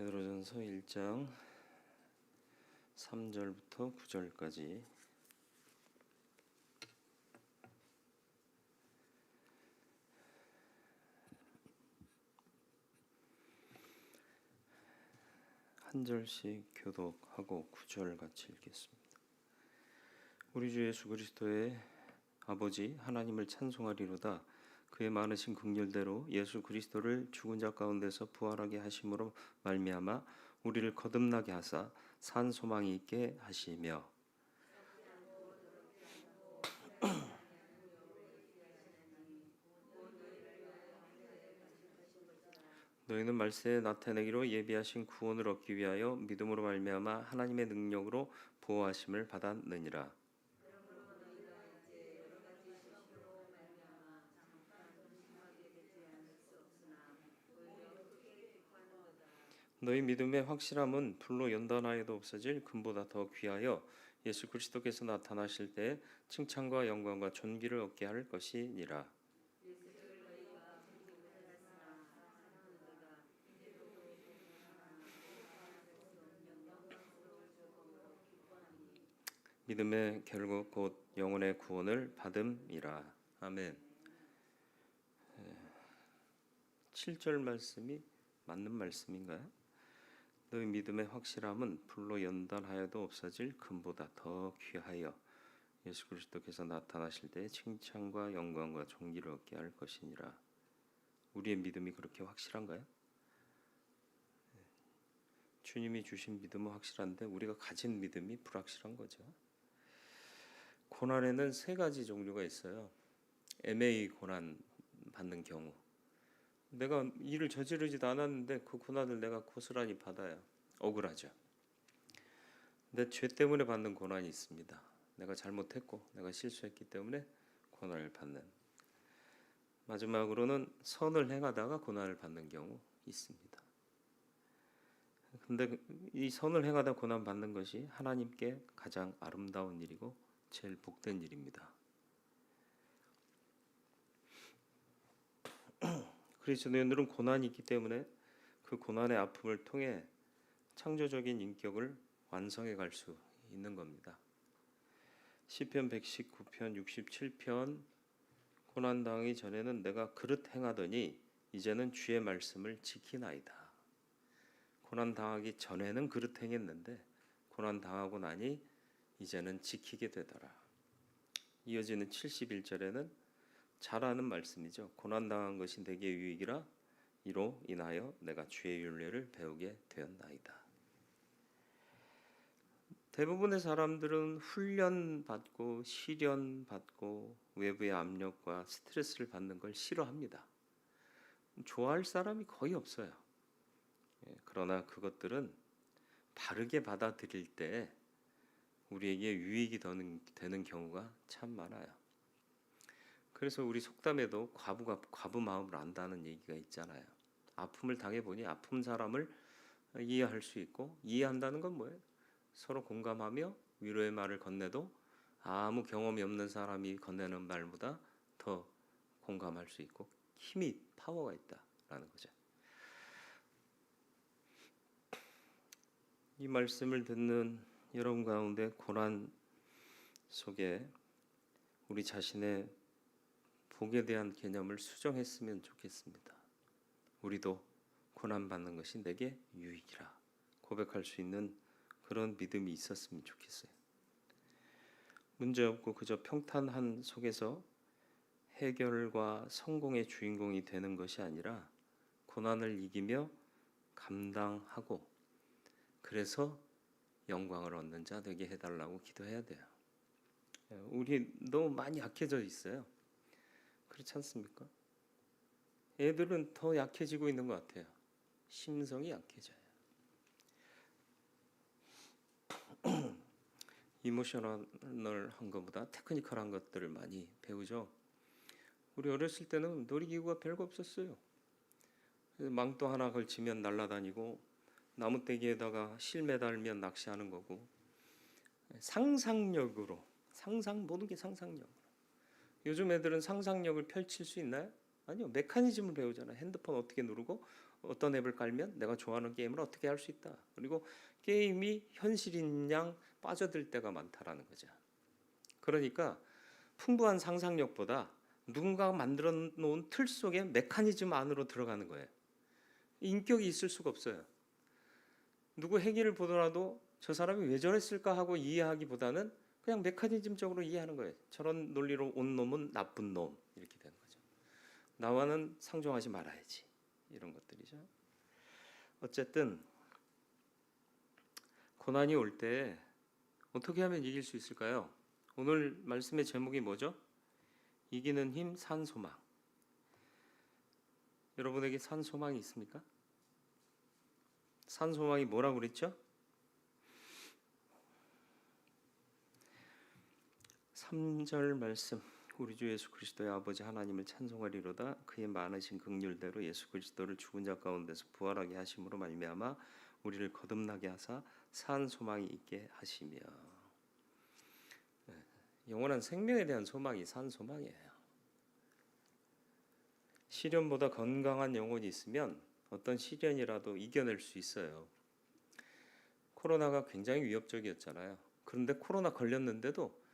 베드로전서 1장 3절부터 9절까지 한 절씩 교독하고 9절 같이 읽겠습니다. 우리 주 예수 그리스도의 아버지 하나님을 찬송하리로다. 그의 많으신 긍휼대로 예수 그리스도를 죽은 자 가운데서 부활하게 하심으로 말미암아 우리를 거듭나게 하사 산 소망이 있게 하시며 너희는 말세에 나타내기로 예비하신 구원을 얻기 위하여 믿음으로 말미암아 하나님의 능력으로 보호하심을 받았느니라. 너희 믿음의 확실함은 불로 연단하여도 없어질 금보다 더 귀하여 예수 그리스도께서 나타나실 때 칭찬과 영광과 존귀를 얻게 할 것이니라. 믿음의 결국 곧 영혼의 구원을 받음이라. 아멘. 7절 말씀이 맞는 말씀인가요? 너희 믿음의 확실함은 불로 연단하여도 없어질 금보다 더 귀하여 예수 그리스도께서 나타나실 때 칭찬과 영광과 존귀를 얻게 할 것이니라. 우리의 믿음이 그렇게 확실한가요? 주님이 주신 믿음은 확실한데 우리가 가진 믿음이 불확실한 거죠. 고난에는 세 가지 종류가 있어요. 애매히 고난 받는 경우, 내가 일을 저지르지도 않았는데 그 고난을 내가 고스란히 받아요. 억울하죠. 내 죄 때문에 받는 고난이 있습니다. 내가 잘못했고 내가 실수했기 때문에 고난을 받는. 마지막으로는 선을 행하다가 고난을 받는 경우 있습니다. 근데 이 선을 행하다 고난 받는 것이 하나님께 가장 아름다운 일이고 제일 복된 일입니다. 그리스도인들은 고난이 있기 때문에 그 고난의 아픔을 통해 창조적인 인격을 완성해 갈 수 있는 겁니다. 시편 119편 67편 고난 당하기 전에는 내가 그릇 행하더니 이제는 주의 말씀을 지키나이다. 고난 당하기 전에는 그릇 행했는데 고난 당하고 나니 이제는 지키게 되더라. 이어지는 71절에는 잘 아는 말씀이죠. 고난 당한 것이 내게 유익이라 이로 인하여 내가 주의 율례를 배우게 되었나이다. 대부분의 사람들은 훈련 받고 시련 받고 외부의 압력과 스트레스를 받는 걸 싫어합니다. 좋아할 사람이 거의 없어요. 그러나 그것들은 바르게 받아들일 때 우리에게 유익이 되는 경우가 참 많아요. 그래서 우리 속담에도 과부가 과부 마음을 안다는 얘기가 있잖아요. 아픔을 당해보니 아픈 사람을 이해할 수 있고, 이해한다는 건 뭐예요? 서로 공감하며 위로의 말을 건네도 아무 경험이 없는 사람이 건네는 말보다 더 공감할 수 있고 힘이, 파워가 있다라는 거죠. 이 말씀을 듣는 여러분 가운데 고난 속에 우리 자신의 복에 대한 개념을 수정했으면 좋겠습니다. 우리도 고난받는 것이 내게 유익이라 고백할 수 있는 그런 믿음이 있었으면 좋겠어요. 문제없고 그저 평탄한 속에서 해결과 성공의 주인공이 되는 것이 아니라 고난을 이기며 감당하고 그래서 영광을 얻는 자 되게 해달라고 기도해야 돼요. 우리 너무 많이 약해져 있어요. 그렇지 않습니까? 애들은 더 약해지고 있는 것 같아요. 심성이 약해져요. 이모셔널한 것보다 테크니컬한 것들을 많이 배우죠. 우리 어렸을 때는 놀이기구가 별거 없었어요. 망토 하나 걸치면 날아다니고 나무떼기에다가 실 매달면 낚시하는 거고, 상상력으로 모든 게 상상력으로. 요즘 애들은 상상력을 펼칠 수 있나요? 아니요. 메커니즘을 배우잖아요. 핸드폰 어떻게 누르고 어떤 앱을 깔면 내가 좋아하는 게임을 어떻게 할 수 있다. 그리고 게임이 현실인 양 빠져들 때가 많다라는 거죠. 그러니까 풍부한 상상력보다 누군가가 만들어 놓은 틀 속의 메커니즘 안으로 들어가는 거예요. 인격이 있을 수가 없어요. 누구 행위를 보더라도 저 사람이 왜 저랬을까 하고 이해하기보다는 그냥 메커니즘적으로 이해하는 거예요. 저런 논리로 온 놈은 나쁜 놈 이렇게 되는 거죠. 나와는 상종하지 말아야지 이런 것들이죠. 어쨌든 고난이 올 때 어떻게 하면 이길 수 있을까요? 오늘 말씀의 제목이 뭐죠? 이기는 힘, 산 소망. 여러분에게 산 소망이 있습니까? 산 소망이 뭐라고 그랬죠? 3절 말씀. 우리 주 예수 그리스도의 아버지 하나님을 찬송하리로다. 그의 많으신 긍휼대로 예수 그리스도를 죽은 자 가운데서 부활하게 하심으로 말미암아 우리를 거듭나게 하사 산 소망이 있게 하시며. 영원한 생명에 대한 소망이 산 소망이에요. 시련보다 건강한 영혼이 있으면 어떤 시련이라도 이겨낼 수 있어요. 코로나가 굉장히 위협적이었잖아요. 그런데 코로나 걸렸는데도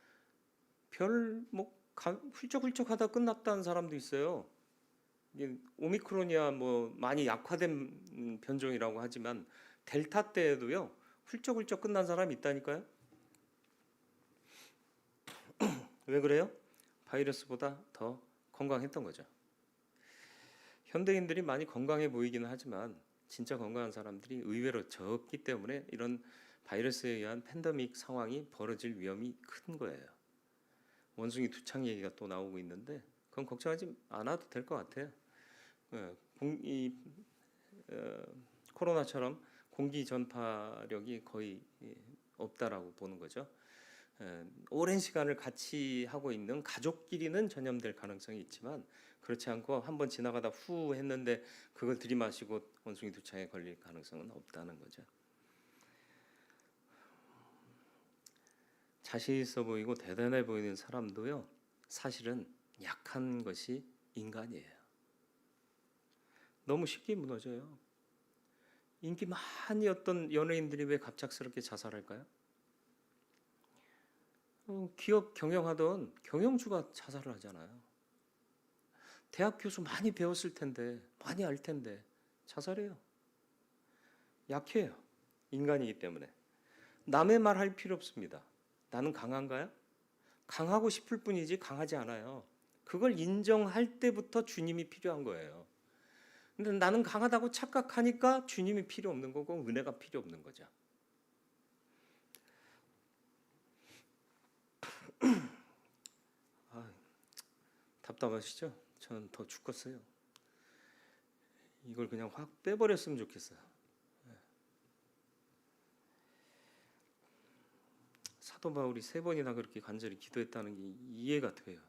훌쩍훌쩍하다 끝났다는 사람도 있어요. 이게 오미크론이야 뭐 많이 약화된 변종이라고 하지만 델타 때에도요 훌쩍훌쩍 끝난 사람이 있다니까요. 왜 그래요? 바이러스보다 더 건강했던 거죠. 현대인들이 많이 건강해 보이기는 하지만 진짜 건강한 사람들이 의외로 적기 때문에 이런 바이러스에 의한 팬데믹 상황이 벌어질 위험이 큰 거예요. 원숭이 두창 얘기가 또 나오고 있는데 그건 걱정하지 않아도 될 것 같아요. 코로나처럼 공기 전파력이 거의 없다라고 보는 거죠. 오랜 시간을 같이 하고 있는 가족끼리는 전염될 가능성이 있지만 그렇지 않고 한번 지나가다 후 했는데 그걸 들이마시고 원숭이 두창에 걸릴 가능성은 없다는 거죠. 자신 있어 보이고 대단해 보이는 사람도요 사실은 약한 것이 인간이에요. 너무 쉽게 무너져요. 인기 많이었던 연예인들이 왜 갑작스럽게 자살할까요? 기업 경영하던 경영주가 자살을 하잖아요. 대학 교수 많이 배웠을 텐데 많이 알 텐데 자살해요. 약해요. 인간이기 때문에. 남의 말 할 필요 없습니다. 나는 강한가요? 강하고 싶을 뿐이지 강하지 않아요. 그걸 인정할 때부터 주님이 필요한 거예요. 근데 나는 강하다고 착각하니까 주님이 필요 없는 거고 은혜가 필요 없는 거죠. 답답하시죠? 저는 더 죽겠어요. 이걸 그냥 확 빼버렸으면 좋겠어요. 사도 바울이 3번이나 그렇게 간절히 기도했다는 게 이해가 돼요.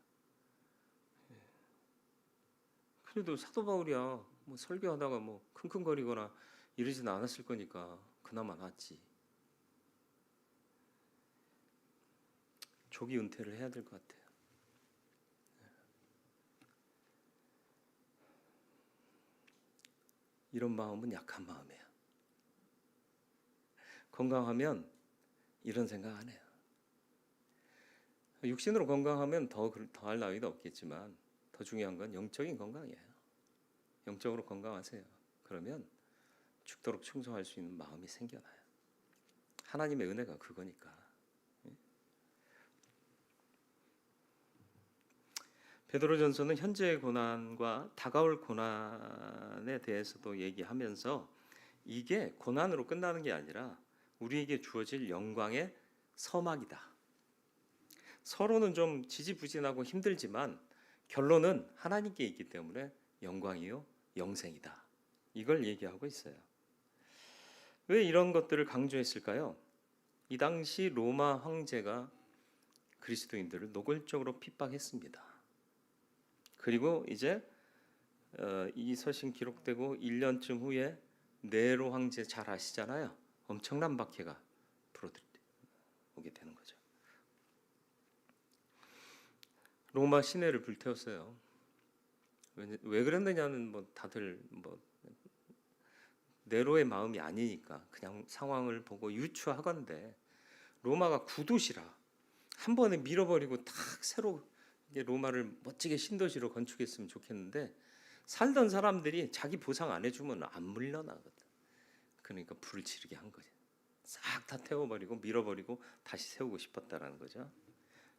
그래도 사도 바울이야 뭐 설교하다가 뭐 킁킁거리거나 이러지는 않았을 거니까 그나마 낫지. 조기 은퇴를 해야 될 것 같아요. 이런 마음은 약한 마음이에요. 건강하면 이런 생각 안 해요. 육신으로 건강하면 더할 나위도 없겠지만 더 중요한 건 영적인 건강이에요. 영적으로 건강하세요. 그러면 죽도록 충성할 수 있는 마음이 생겨나요. 하나님의 은혜가 그거니까. 베드로전서는 현재의 고난과 다가올 고난에 대해서도 얘기하면서 이게 고난으로 끝나는 게 아니라 우리에게 주어질 영광의 서막이다. 서로는 좀 지지부진하고 힘들지만 결론은 하나님께 있기 때문에 영광이요 영생이다. 이걸 얘기하고 있어요. 왜 이런 것들을 강조했을까요? 이 당시 로마 황제가 그리스도인들을 노골적으로 핍박했습니다. 그리고 이제 이 서신 기록되고 1년쯤 후에 네로 황제 잘 아시잖아요. 엄청난 박해가 불어오게 되는 거죠. 로마 시내를 불태웠어요. 왜 그랬느냐는 뭐 다들 뭐 네로의 마음이 아니니까 그냥 상황을 보고 유추하건대 로마가 구도시라 한 번에 밀어버리고 탁 새로 이제 로마를 멋지게 신도시로 건축했으면 좋겠는데 살던 사람들이 자기 보상 안 해주면 안 물러나거든. 그러니까 불을 지르게 한 거지. 싹 다 태워버리고 밀어버리고 다시 세우고 싶었다라는 거죠.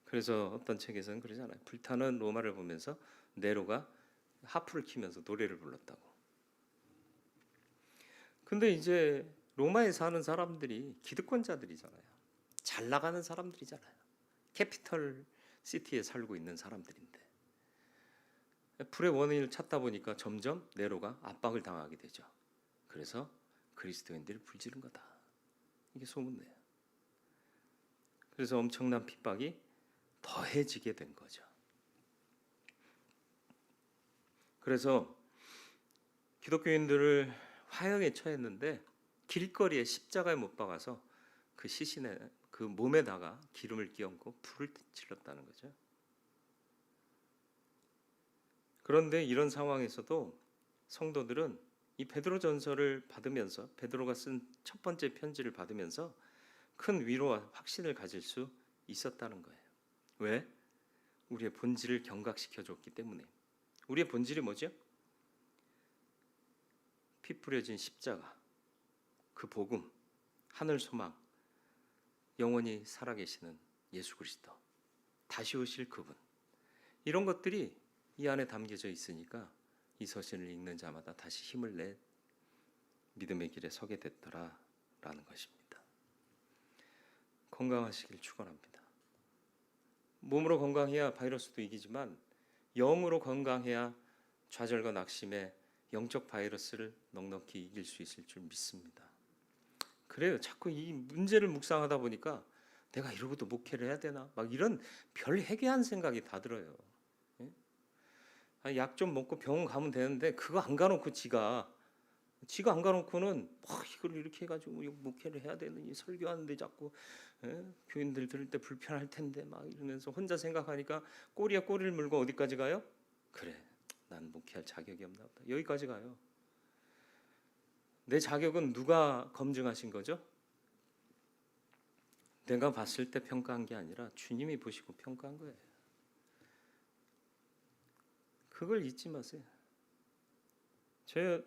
그래서 어떤 책에서는 그러잖아요. 불타는 로마를 보면서 네로가 하프를 키면서 노래를 불렀다고. 근데 이제 로마에 사는 사람들이 기득권자들이잖아요. 잘 나가는 사람들이잖아요. 캐피털 시티에 살고 있는 사람들인데 불의 원인을 찾다 보니까 점점 네로가 압박을 당하게 되죠. 그래서 그리스도인들이 불지른 거다. 이게 소문내요. 그래서 엄청난 핍박이 더해지게 된 거죠. 그래서 기독교인들을 화형에 처했는데 길거리에 십자가에 못 박아서 그 시신에 그 몸에다가 기름을 끼얹고 불을 질렀다는 거죠. 그런데 이런 상황에서도 성도들은 이 베드로 전서를 받으면서 베드로가 쓴 첫 번째 편지를 받으면서 큰 위로와 확신을 가질 수 있었다는 거예요. 왜? 우리의 본질을 경각시켜 줬기 때문에. 우리의 본질이 뭐죠? 피 뿌려진 십자가, 그 복음, 하늘 소망, 영원히 살아계시는 예수 그리스도, 다시 오실 그분. 이런 것들이 이 안에 담겨져 있으니까 이 서신을 읽는 자마다 다시 힘을 내 믿음의 길에 서게 됐더라라는 것입니다. 건강하시길 축원합니다. 몸으로 건강해야 바이러스도 이기지만 영으로 건강해야 좌절과 낙심에 영적 바이러스를 넉넉히 이길 수 있을 줄 믿습니다. 그래요. 자꾸 이 문제를 묵상하다 보니까 내가 이러고도 목회를 해야 되나? 막 이런 별 해괴한 생각이 다 들어요. 약 좀 먹고 병원 가면 되는데 그거 안 가놓고 지가 안 가놓고는 이걸 이렇게 해가지고 목회를 해야 되느니 설교하는데 자꾸 교인들 들을 때 불편할 텐데 막 이러면서 혼자 생각하니까 꼬리에 꼬리를 물고 어디까지 가요? 그래, 난 목회할 자격이 없나 보다. 여기까지 가요. 내 자격은 누가 검증하신 거죠? 내가 봤을 때 평가한 게 아니라 주님이 보시고 평가한 거예요. 그걸 잊지 마세요.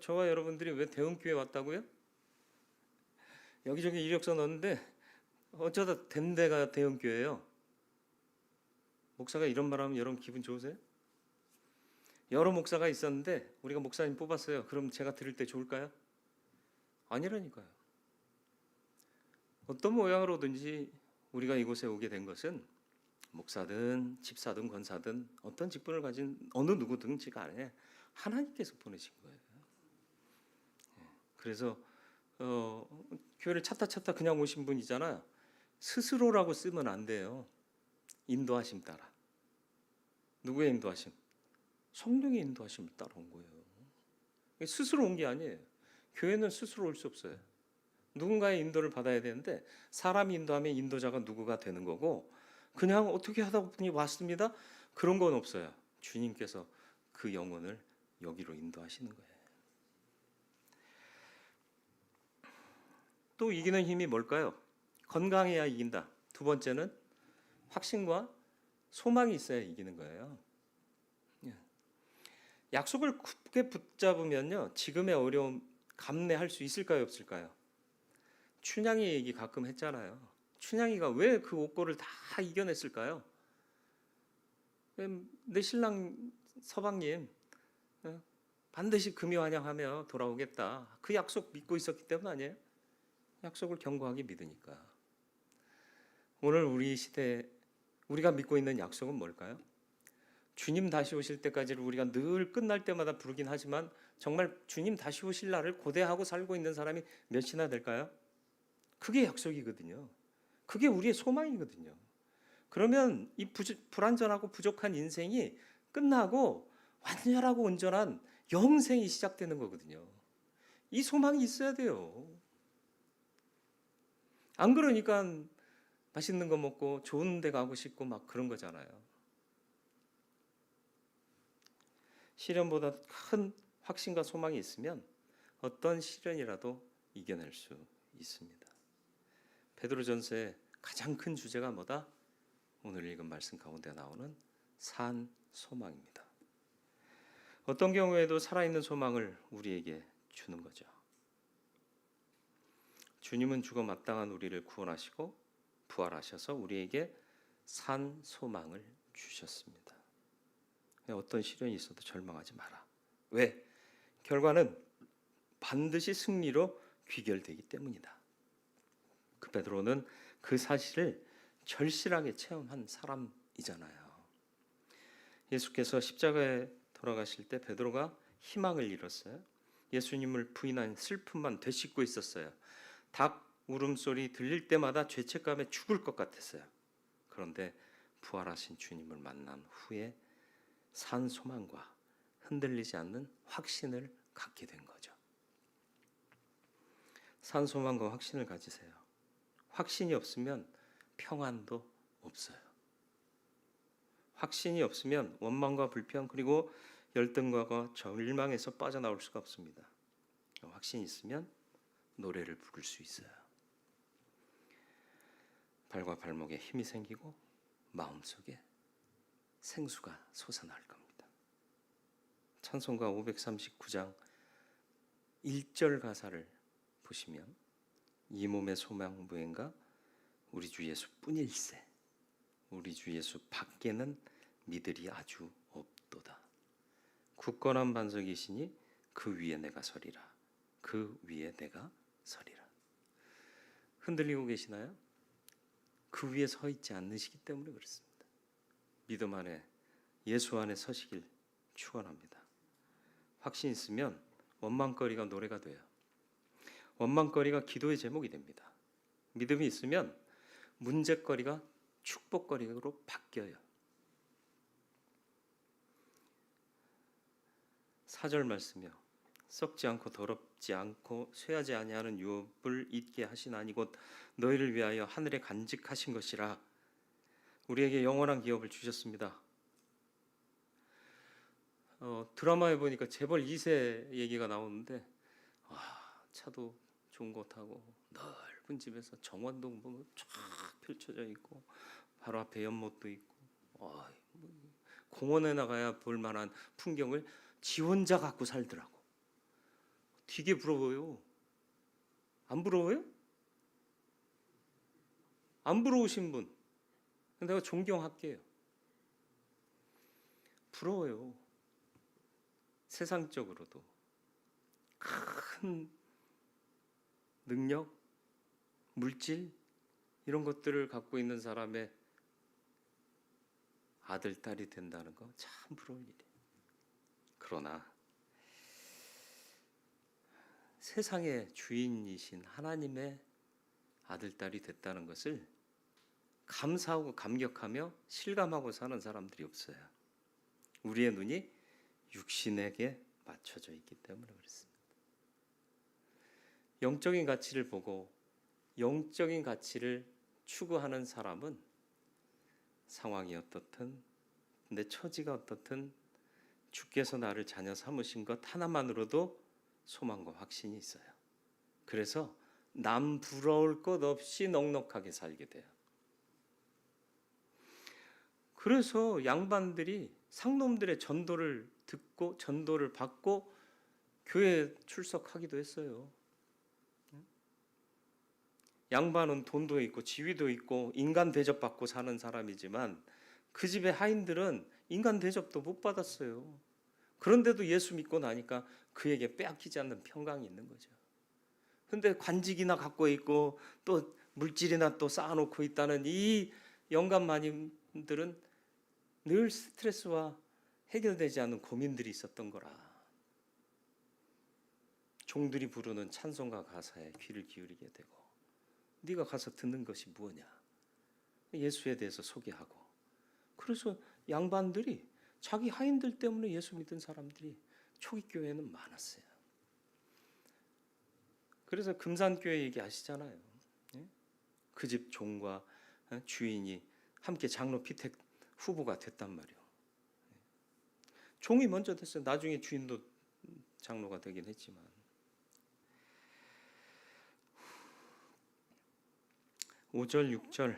저와 여러분들이 왜 대흥교회 왔다고요? 여기저기 이력서 넣었는데 어쩌다 된 데가 대흥교회예요. 목사가 이런 말하면 여러분 기분 좋으세요? 여러 목사가 있었는데 우리가 목사님 뽑았어요. 그럼 제가 들을 때 좋을까요? 아니라니까요. 어떤 모양으로든지 우리가 이곳에 오게 된 것은 목사든 집사든 권사든 어떤 직분을 가진 어느 누구든지 간에 하나님께서 보내신 거예요. 그래서 교회를 찾다 그냥 오신 분이잖아요. 스스로라고 쓰면 안 돼요. 인도하심 따라. 누구의 인도하심? 성령의 인도하심을 따라온 거예요. 스스로 온 게 아니에요. 교회는 스스로 올 수 없어요. 누군가의 인도를 받아야 되는데 사람이 인도하면 인도자가 누구가 되는 거고 그냥 어떻게 하다 보니 왔습니다. 그런 건 없어요. 주님께서 그 영혼을 여기로 인도하시는 거예요. 또 이기는 힘이 뭘까요? 건강해야 이긴다. 두 번째는 확신과 소망이 있어야 이기는 거예요. 약속을 굳게 붙잡으면요, 지금의 어려움 감내할 수 있을까요, 없을까요? 춘향이 얘기 가끔 했잖아요. 춘향이가 왜 그 옥고를 다 이겨냈을까요? 내 신랑 서방님 반드시 금요환영하며 돌아오겠다. 그 약속 믿고 있었기 때문 아니에요? 약속을 견고하게 믿으니까. 오늘 우리 시대 우리가 믿고 있는 약속은 뭘까요? 주님 다시 오실 때까지를 우리가 늘 끝날 때마다 부르긴 하지만 정말 주님 다시 오실 날을 고대하고 살고 있는 사람이 몇이나 될까요? 그게 약속이거든요. 그게 우리의 소망이거든요. 그러면 이 불완전하고 부족한 인생이 끝나고 완전하고 온전한 영생이 시작되는 거거든요. 이 소망이 있어야 돼요. 안 그러니까 맛있는 거 먹고 좋은 데 가고 싶고 막 그런 거잖아요. 시련보다 큰 확신과 소망이 있으면 어떤 시련이라도 이겨낼 수 있습니다. 베드로전서의 가장 큰 주제가 뭐다? 오늘 읽은 말씀 가운데 나오는 산 소망입니다. 어떤 경우에도 살아있는 소망을 우리에게 주는 거죠. 주님은 죽어 마땅한 우리를 구원하시고 부활하셔서 우리에게 산 소망을 주셨습니다. 어떤 시련이 있어도 절망하지 마라. 왜? 결과는 반드시 승리로 귀결되기 때문이다. 그 베드로는 그 사실을 절실하게 체험한 사람이잖아요. 예수께서 십자가에 돌아가실 때 베드로가 희망을 잃었어요. 예수님을 부인한 슬픔만 되씹고 있었어요. 닭 울음소리 들릴 때마다 죄책감에 죽을 것 같았어요. 그런데 부활하신 주님을 만난 후에 산 소망과 흔들리지 않는 확신을 갖게 된 거죠. 산 소망과 확신을 가지세요. 확신이 없으면 평안도 없어요. 확신이 없으면 원망과 불평 그리고 열등과 절망에서 빠져나올 수가 없습니다. 확신이 있으면 노래를 부를 수 있어요. 발과 발목에 힘이 생기고 마음속에 생수가 솟아날 겁니다. 찬송가 539장 1절 가사를 보시면 이 몸의 소망 무엔가 우리 주 예수뿐일세 우리 주 예수 밖에는 미들이 아주 없도다. 굳건한 반석이시니 그 위에 내가 서리라. 그 위에 내가 서리라. 흔들리고 계시나요? 그 위에 서 있지 않으시기 때문에 그렇습니다. 믿음 안에 예수 안에 서시길 축원합니다. 확신 있으면 원망거리가 노래가 돼요. 원망거리가 기도의 제목이 됩니다. 믿음이 있으면 문제거리가 축복거리로 바뀌어요. 4절 말씀이요. 썩지 않고 더럽지 않고 쇠하지 아니하는 유업을 잊게 하시나니 곧 너희를 위하여 하늘에 간직하신 것이라. 우리에게 영원한 기업을 주셨습니다. 드라마에 보니까 재벌 2세 얘기가 나오는데 차도 좋은 거 타고 넓은 집에서 정원동 보면 쫙 펼쳐져 있고 바로 앞에 연못도 있고 공원에 나가야 볼 만한 풍경을 지 혼자 갖고 살더라고. 되게 부러워요. 안 부러워요? 안 부러우신 분 내가 존경할게요. 부러워요. 세상적으로도 큰 능력, 물질 이런 것들을 갖고 있는 사람의 아들, 딸이 된다는 거 참 부러운 일이에요. 그러나 세상의 주인이신 하나님의 아들, 딸이 됐다는 것을 감사하고 감격하며 실감하고 사는 사람들이 없어요. 우리의 눈이 육신에게 맞춰져 있기 때문에 그렇습니다. 영적인 가치를 보고 영적인 가치를 추구하는 사람은 상황이 어떻든 내 처지가 어떻든 주께서 나를 자녀 삼으신 것 하나만으로도 소망과 확신이 있어요. 그래서 남 부러울 것 없이 넉넉하게 살게 돼요. 그래서 양반들이 상놈들의 전도를 듣고 전도를 받고 교회에 출석하기도 했어요. 양반은 돈도 있고 지위도 있고 인간 대접받고 사는 사람이지만 그 집의 하인들은 인간 대접도 못 받았어요. 그런데도 예수 믿고 나니까 그에게 빼앗기지 않는 평강이 있는 거죠. 근데 관직이나 갖고 있고 또 물질이나 또 쌓아놓고 있다는 이 영감 마님들은 늘 스트레스와 해결되지 않는 고민들이 있었던 거라. 종들이 부르는 찬송가 가사에 귀를 기울이게 되고 네가 가서 듣는 것이 무엇냐? 예수에 대해서 소개하고 그래서 양반들이 자기 하인들 때문에 예수 믿은 사람들이 초기 교회에는 많았어요. 그래서 금산교회 얘기하시잖아요. 그 집 종과 주인이 함께 장로 피택 후보가 됐단 말이에요. 종이 먼저 됐어요. 나중에 주인도 장로가 되긴 했지만 5절 6절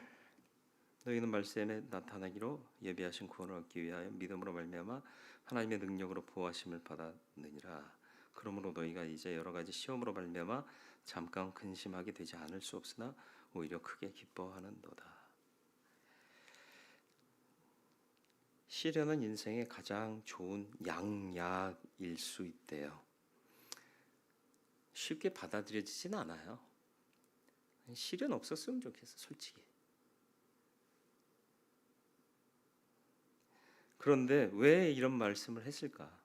너희는 말씀에 나타나기로 예비하신 구원을 얻기 위하여 믿음으로 말미암아 하나님의 능력으로 보호하심을 받았느니라. 그러므로 너희가 이제 여러 가지 시험으로 말미암아 잠깐 근심하게 되지 않을 수 없으나 오히려 크게 기뻐하는도다. 시련은 인생의 가장 좋은 양약일 수 있대요. 쉽게 받아들여지진 않아요. 시련 없었으면 좋겠어, 솔직히. 그런데 왜 이런 말씀을 했을까?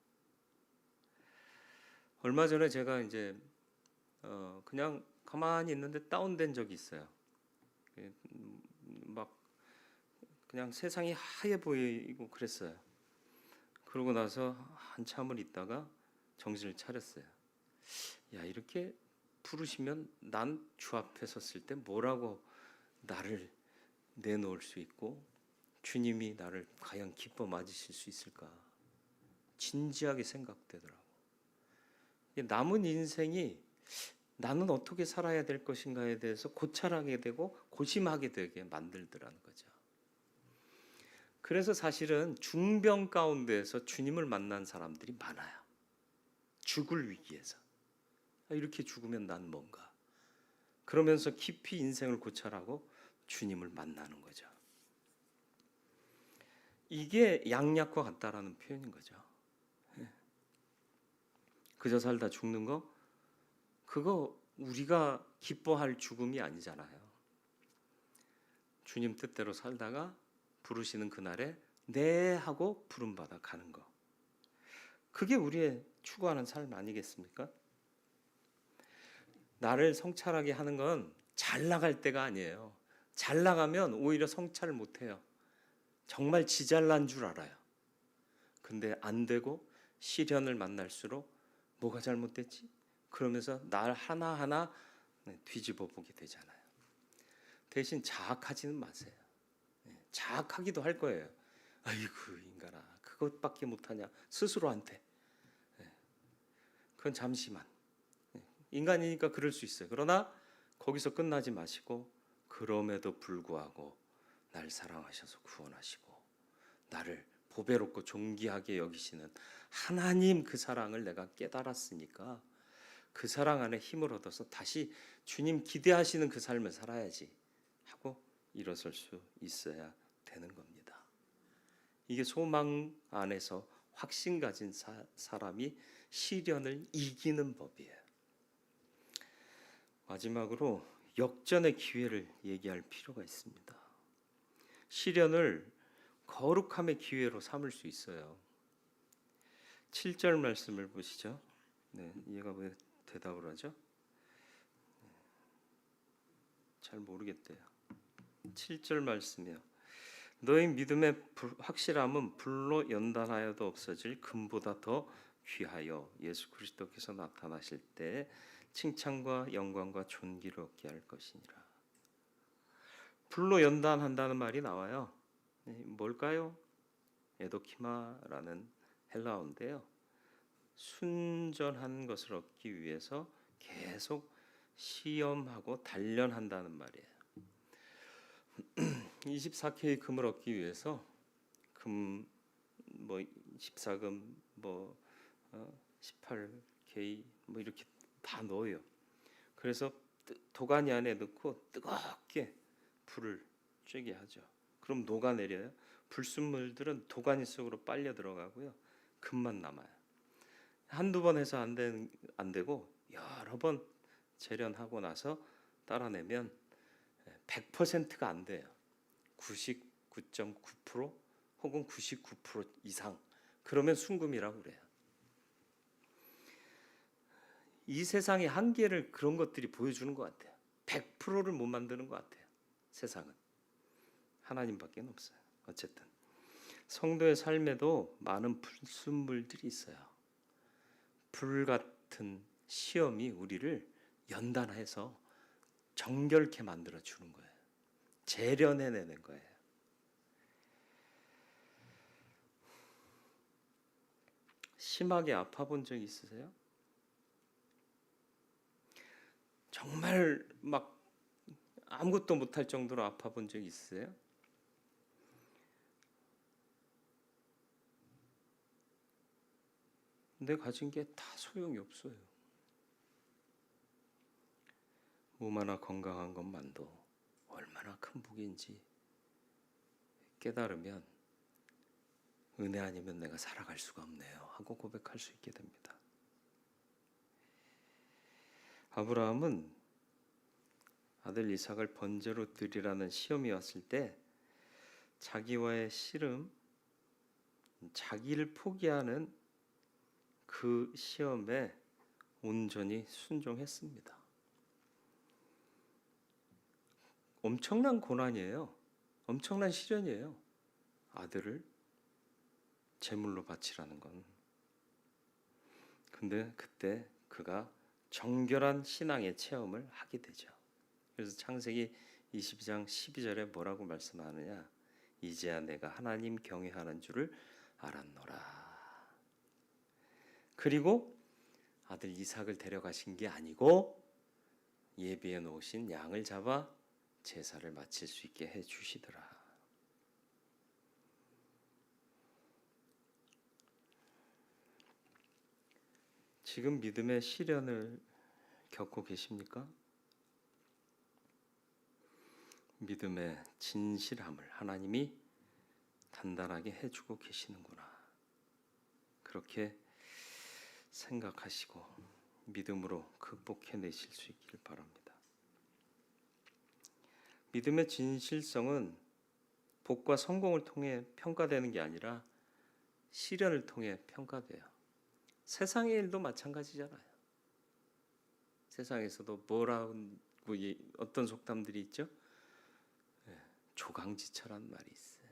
얼마 전에 제가 이제 그냥 가만히 있는데 다운된 적이 있어요. 막 그냥 세상이 하얘 보이고 그랬어요. 그러고 나서 한참을 있다가 정신을 차렸어요. 야, 이렇게 부르시면 난 주 앞에 섰을 때 뭐라고 나를 내놓을 수 있고 주님이 나를 과연 기뻐 맞으실 수 있을까? 진지하게 생각되더라고. 남은 인생이 나는 어떻게 살아야 될 것인가에 대해서 고찰하게 되고 고심하게 되게 만들더라는 거죠. 그래서 사실은 중병 가운데에서 주님을 만난 사람들이 많아요. 죽을 위기에서. 이렇게 죽으면 난 뭔가. 그러면서 깊이 인생을 고찰하고 주님을 만나는 거죠. 이게 양약과 같다라는 표현인 거죠. 그저 살다 죽는 거, 그거 우리가 기뻐할 죽음이 아니잖아요. 주님 뜻대로 살다가 부르시는 그날에 네 하고 부름받아 가는 거. 그게 우리의 추구하는 삶 아니겠습니까? 나를 성찰하게 하는 건 잘 나갈 때가 아니에요. 잘 나가면 오히려 성찰을 못해요. 정말 지잘난 줄 알아요. 근데 안 되고 시련을 만날수록 뭐가 잘못됐지? 그러면서 날 하나하나 뒤집어 보게 되잖아요. 대신 자학하지는 마세요. 자학하기도 할 거예요. 아이고 인간아, 그것밖에 못하냐 스스로한테. 그건 잠시만. 인간이니까 그럴 수 있어요. 그러나 거기서 끝나지 마시고 그럼에도 불구하고 날 사랑하셔서 구원하시고 나를 보배롭고 존귀하게 여기시는 하나님 그 사랑을 내가 깨달았으니까 그 사랑 안에 힘을 얻어서 다시 주님 기대하시는 그 삶을 살아야지 하고 일어설 수 있어야 되는 겁니다. 이게 소망 안에서 확신 가진 사람이 시련을 이기는 법이에요. 마지막으로 역전의 기회를 얘기할 필요가 있습니다. 시련을 거룩함의 기회로 삼을 수 있어요. 7절 말씀을 보시죠. 네, 얘가 왜 대답을 하죠? 잘 모르겠대요. 7절 말씀이요. 너희 믿음의 확실함은 불로 연단하여도 없어질 금보다 더 귀하여 예수 그리스도께서 나타나실 때 칭찬과 영광과 존귀를 얻게 할 것이니라. 불로 연단한다는 말이 나와요. 뭘까요? 에도키마라는 헬라어인데요. 순전한 것을 얻기 위해서 계속 시험하고 단련한다는 말이에요. 24K 금을 얻기 위해서 금 14금 18K 이렇게 다 넣어요. 그래서 도가니 안에 넣고 뜨겁게 불을 쬐게 하죠. 그럼 녹아내려요. 불순물들은 도가니 속으로 빨려 들어가고요. 금만 남아요. 한두 번 해서 안 되고 여러 번 재련하고 나서 따라내면 100%가 안 돼요. 99.9% 혹은 99% 이상. 그러면 순금이라고 그래요. 이 세상의 한계를 그런 것들이 보여주는 것 같아요. 100%를 못 만드는 것 같아요. 세상은. 하나님밖에 없어요. 어쨌든 성도의 삶에도 많은 불순물들이 있어요. 불 같은 시험이 우리를 연단해서 정결케 만들어 주는 거예요. 재련해내는 거예요. 심하게 아파 본 적 있으세요? 정말 막 아무것도 못할 정도로 아파 본 적 있으세요? 근데 가진 게 다 소용이 없어요. 몸 하나 건강한 것만도 얼마나 큰 복인지 깨달으면 은혜 아니면 내가 살아갈 수가 없네요 하고 고백할 수 있게 됩니다. 아브라함은 아들 이삭을 번제로 드리라는 시험이 왔을 때 자기와의 씨름, 자기를 포기하는 그 시험에 온전히 순종했습니다. 엄청난 고난이에요. 엄청난 시련이에요. 아들을 제물로 바치라는 건. 근데 그때 그가 정결한 신앙의 체험을 하게 되죠. 그래서 창세기 22장 12절에 뭐라고 말씀하느냐? 이제야 내가 하나님 경외하는 줄을 알았노라. 그리고 아들 이삭을 데려가신 게 아니고 예비해 놓으신 양을 잡아 제사를 마칠 수 있게 해 주시더라. 지금 믿음의 시련을 겪고 계십니까? 믿음의 진실함을 하나님이 단단하게 해주고 계시는구나. 그렇게 생각하시고 믿음으로 극복해내실 수 있기를 바랍니다. 믿음의 진실성은 복과 성공을 통해 평가되는 게 아니라 시련을 통해 평가돼요. 세상의 일도 마찬가지잖아요. 세상에서도 뭐라고 어떤 속담들이 있죠? 조강지처란 말이 있어요.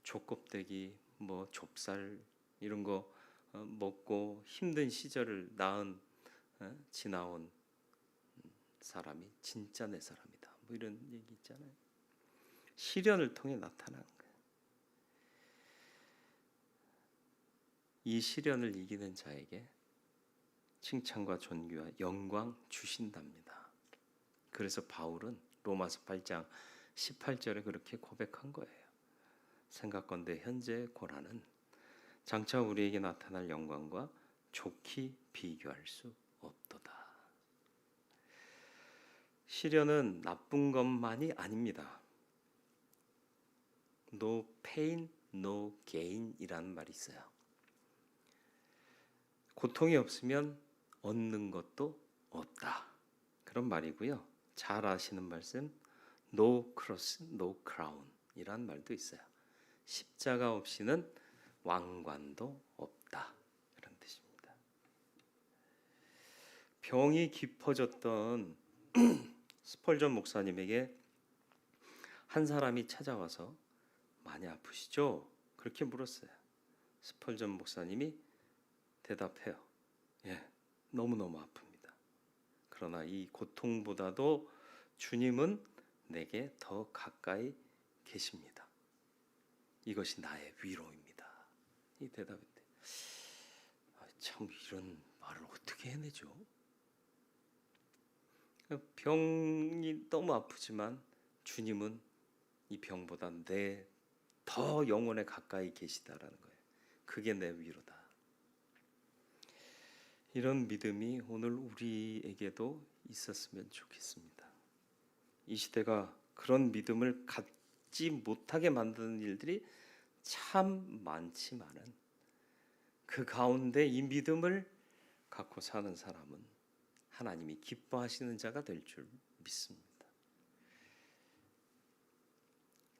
족껍데기, 뭐 좁쌀 이런 거 먹고 힘든 시절을 지나온 사람이 진짜 내 사람이다. 뭐 이런 얘기 있잖아요. 시련을 통해 나타나는 거예요. 이 시련을 이기는 자에게 칭찬과 존귀와 영광 주신답니다. 그래서 바울은 로마서 8장 18절에 그렇게 고백한 거예요. 생각건대 현재의 고난은 장차 우리에게 나타날 영광과 좋게 비교할 수 없도다. 시련은 나쁜 것만이 아닙니다. No pain, no gain 이라는 말이 있어요. 고통이 없으면 얻는 것도 없다. 그런 말이고요. 잘 아시는 말씀 No cross, no crown 이란 말도 있어요. 십자가 없이는 왕관도 없다. 그런 뜻입니다. 병이 깊어졌던 스펄전 목사님에게 한 사람이 찾아와서 많이 아프시죠? 그렇게 물었어요. 스펄전 목사님이 대답해요. 예, 너무너무 아픕니다. 그러나 이 고통보다도 주님은 내게 더 가까이 계십니다. 이것이 나의 위로입니다. 이 대답인데 참 이런 말을 어떻게 해내죠? 병이 너무 아프지만 주님은 이 병보다 내 더 영혼에 가까이 계시다라는 거예요. 그게 내 위로다. 이런 믿음이 오늘 우리에게도 있었으면 좋겠습니다. 이 시대가 그런 믿음을 갖지 못하게 만드는 일들이 참 많지만은 그 가운데 이 믿음을 갖고 사는 사람은 하나님이 기뻐하시는 자가 될 줄 믿습니다.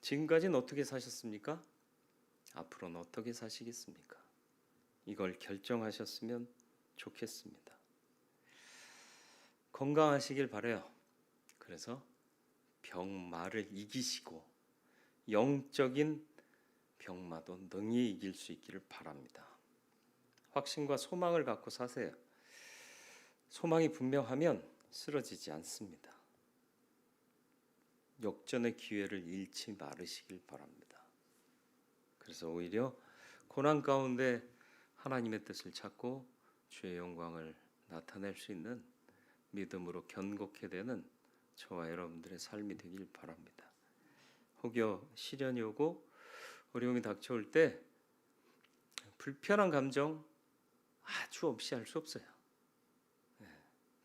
지금까지는 어떻게 사셨습니까? 앞으로는 어떻게 사시겠습니까? 이걸 결정하셨으면 좋겠습니다. 건강하시길 바라요. 그래서 병마를 이기시고 영적인 병마도 능히 이길 수 있기를 바랍니다. 확신과 소망을 갖고 사세요. 소망이 분명하면 쓰러지지 않습니다. 역전의 기회를 잃지 말으시길 바랍니다. 그래서 오히려 고난 가운데 하나님의 뜻을 찾고 주의 영광을 나타낼 수 있는 믿음으로 견고케 되는 저와 여러분들의 삶이 되길 바랍니다. 혹여 시련이 오고 어려움이 닥쳐올 때 불편한 감정 아주 없이 할 수 없어요.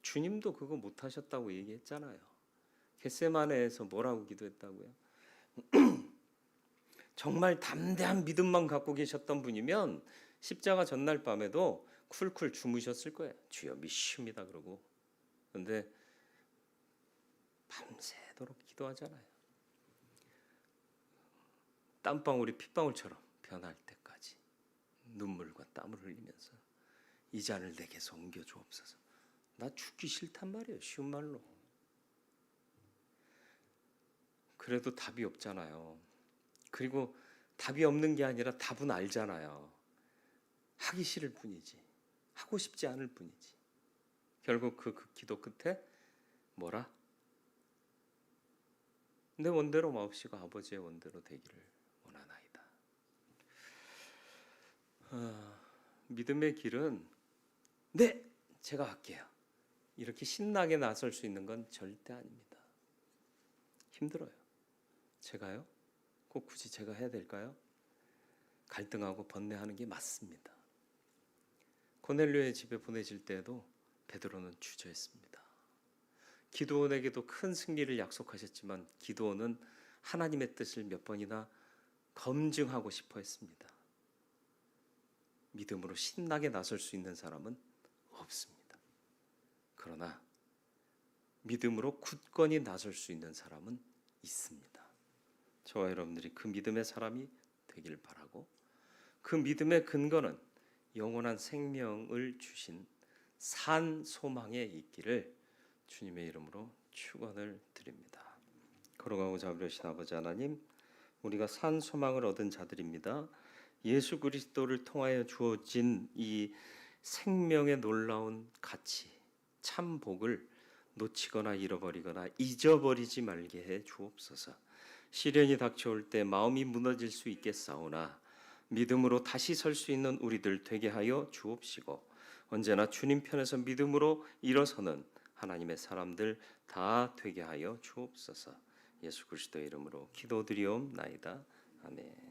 주님도 그거 못 하셨다고 얘기했잖아요. 겟세마네에서 뭐라고 기도했다고요? 정말 담대한 믿음만 갖고 계셨던 분이면 십자가 전날 밤에도 쿨쿨 주무셨을 거예요. 주여 믿습니다 그러고. 그런데 밤새도록 기도하잖아요. 땀방울이 핏방울처럼 변할 때까지 눈물과 땀을 흘리면서 이 잔을 내게서 옮겨 주옵소서. 나 죽기 싫단 말이에요. 쉬운 말로. 그래도 답이 없잖아요. 그리고 답이 없는 게 아니라 답은 알잖아요. 하기 싫을 뿐이지. 하고 싶지 않을 뿐이지. 결국 그 기도 끝에 뭐라? 내 원대로 마옵시고 아버지의 원대로 되기를 원하나이다. 믿음의 길은 네, 제가 할게요. 이렇게 신나게 나설 수 있는 건 절대 아닙니다. 힘들어요. 제가요? 꼭 굳이 제가 해야 될까요? 갈등하고 번뇌하는 게 맞습니다. 고넬료의 집에 보내질 때에도 베드로는 주저했습니다. 기드온에게도 큰 승리를 약속하셨지만 기드온은 하나님의 뜻을 몇 번이나 검증하고 싶어 했습니다. 믿음으로 신나게 나설 수 있는 사람은 없습니다. 그러나 믿음으로 굳건히 나설 수 있는 사람은 있습니다. 저와 여러분들이 그 믿음의 사람이 되길 바라고, 그 믿음의 근거는 영원한 생명을 주신 산 소망에 있기를 주님의 이름으로 축원을 드립니다. 거룩하고 자비로우신 아버지 하나님, 우리가 산 소망을 얻은 자들입니다. 예수 그리스도를 통하여 주어진 이 생명의 놀라운 가치, 참 복을 놓치거나 잃어버리거나 잊어버리지 말게 해 주옵소서. 시련이 닥쳐올 때 마음이 무너질 수 있겠사오나 믿음으로 다시 설 수 있는 우리들 되게 하여 주옵시고, 언제나 주님 편에서 믿음으로 일어서는 하나님의 사람들 다 되게 하여 주옵소서. 예수 그리스도의 이름으로 기도드리옵나이다. 아멘.